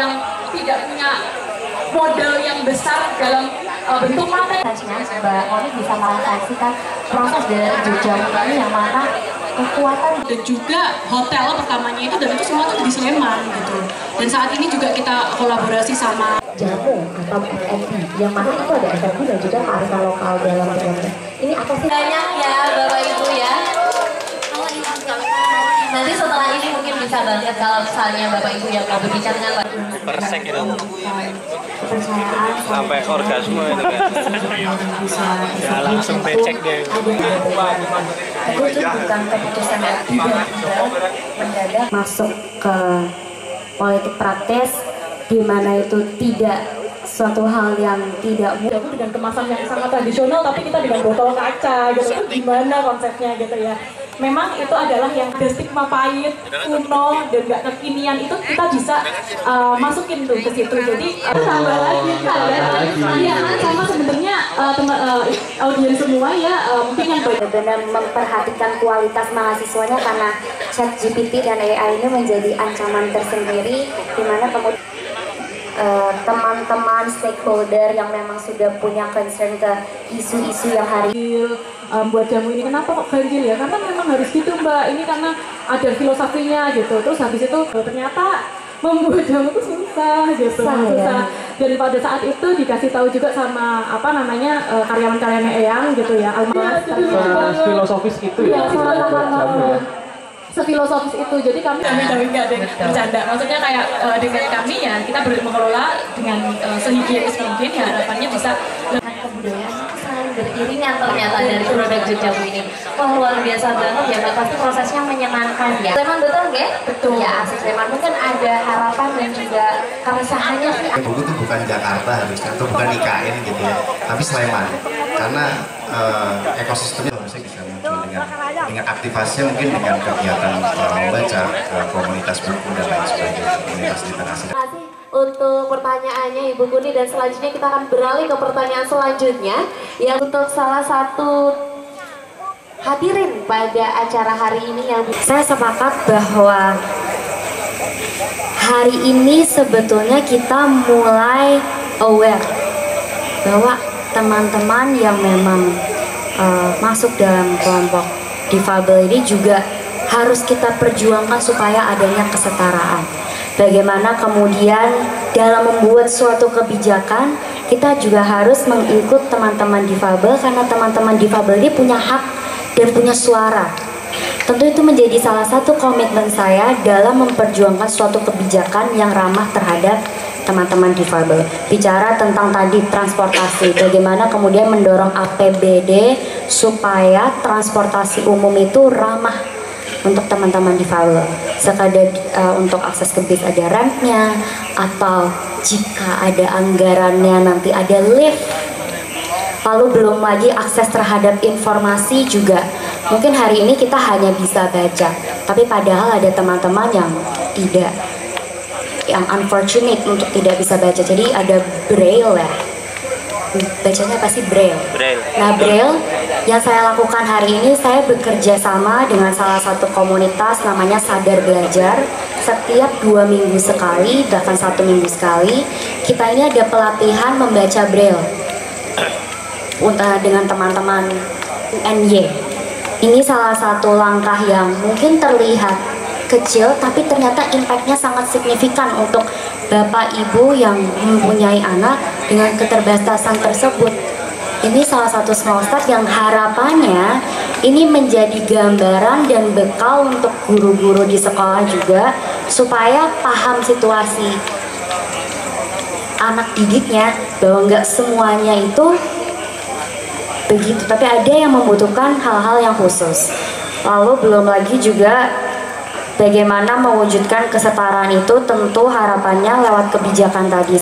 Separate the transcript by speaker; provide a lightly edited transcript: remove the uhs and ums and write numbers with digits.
Speaker 1: yang tidak punya modal yang besar dalam bentuk materi.
Speaker 2: Mbak Moni bisa merefleksikan proses dari Jogja ini yang mana kekuatan
Speaker 1: dan juga hotel pertamanya itu, dan itu semua tuh di Sleman gitu. Dan saat ini juga kita kolaborasi sama
Speaker 2: jamu atau F&B yang mana itu ada F&B dan juga kearifan lokal dalam dalamnya. Ini apa sih?
Speaker 3: Banyak ya Bapak Ibu ya. Nanti setelah ini mungkin bisa banget kalau misalnya Bapak Ibu yang mau berbicara dengan Pak.
Speaker 4: Persek itu
Speaker 2: Kepercayaan
Speaker 4: sampai orgasme itu kan. Ya langsung becek deh.
Speaker 2: itu bukan keputusan yang tiba-tiba mendadak masuk ke politik praktis, di mana itu tidak suatu hal yang tidak mudah.
Speaker 5: Dengan kemasan yang sangat tradisional tapi kita dengan botol kaca gitu, itu gimana konsepnya gitu ya. Memang itu adalah yang ada stigma pahit, kuno, dan gak kekinian, itu kita bisa masukin tuh ke situ. Jadi tambah lagi kan ya, sama sebenarnya audiens semua ya, mungkin yang
Speaker 2: benar memperhatikan kualitas mahasiswanya, karena ChatGPT dan AI ini menjadi ancaman tersendiri, di mana kemudian teman-teman stakeholder yang memang sudah punya concern ke isu-isu yang hari
Speaker 5: buat jamu ini. Kenapa kok ganjil ya? Karena memang harus gitu Mbak, ini karena ada filosofinya gitu. Terus habis itu ternyata membuat jamu itu susah gitu, susah. Dan pada saat itu dikasih tahu juga sama karyawan-karyawannya Eyang gitu ya, Almas.
Speaker 6: Filosofis itu ya.
Speaker 5: Sefilosofis itu, jadi kami nggak ada bercanda, maksudnya kayak dengan kami ya kita mengelola dengan sehigienis mungkin ya, harapannya bisa
Speaker 3: Kebudayaan saling beriringan ternyata dari produk Jogjamu ini. Wah luar biasa banget ya Mbak, pasti prosesnya menyenangkan ya. Sleman betul nggak? Betul. Ya asli Sleman, mungkin ada harapan dan juga keresahannya sih.
Speaker 7: Buku itu bukan Jakarta harusnya, atau bukan IKN gitu ya, tapi Sleman. Karena ekosistemnya harusnya bisa muncul dengan aktivasinya, mungkin dengan kegiatan membaca, komunitas buku dan lain sebagainya, komunitas literasi.
Speaker 3: Terima kasih untuk pertanyaannya Ibu Kuni, dan selanjutnya kita akan beralih ke pertanyaan selanjutnya yang untuk salah satu hadirin pada acara hari ini yang
Speaker 2: saya sepakat bahwa hari ini sebetulnya kita mulai aware bahwa teman-teman yang memang masuk dalam kelompok difabel ini juga harus kita perjuangkan supaya adanya kesetaraan. Bagaimana kemudian dalam membuat suatu kebijakan kita juga harus mengikut teman-teman difabel, karena teman-teman difabel ini punya hak dan punya suara. Tentu itu menjadi salah satu komitmen saya dalam memperjuangkan suatu kebijakan yang ramah terhadap teman-teman difabel. Bicara tentang tadi transportasi, bagaimana kemudian mendorong APBD supaya transportasi umum itu ramah untuk teman-teman difabel. Sekadar untuk akses ke bis ada rempnya, atau jika ada anggarannya nanti ada lift. Lalu belum lagi akses terhadap informasi juga. Mungkin hari ini kita hanya bisa baca, tapi padahal ada teman-teman yang tidak, yang unfortunate untuk tidak bisa baca. Jadi ada braille ya, bacanya pasti braille. Nah braille yang saya lakukan hari ini, saya bekerja sama dengan salah satu komunitas namanya Sadar Belajar. Setiap 2 minggu sekali, bahkan 1 minggu sekali, kita ini ada pelatihan membaca braille dengan teman-teman UNY. Ini salah satu langkah yang mungkin terlihat kecil, tapi ternyata impactnya sangat signifikan untuk Bapak Ibu yang mempunyai anak dengan keterbatasan tersebut. Ini salah satu small start yang harapannya ini menjadi gambaran dan bekal untuk guru-guru di sekolah juga, supaya paham situasi anak didiknya, bahwa nggak semuanya itu begitu, tapi ada yang membutuhkan hal-hal yang khusus. Lalu belum lagi juga bagaimana mewujudkan kesetaraan itu, tentu harapannya lewat kebijakan tadi.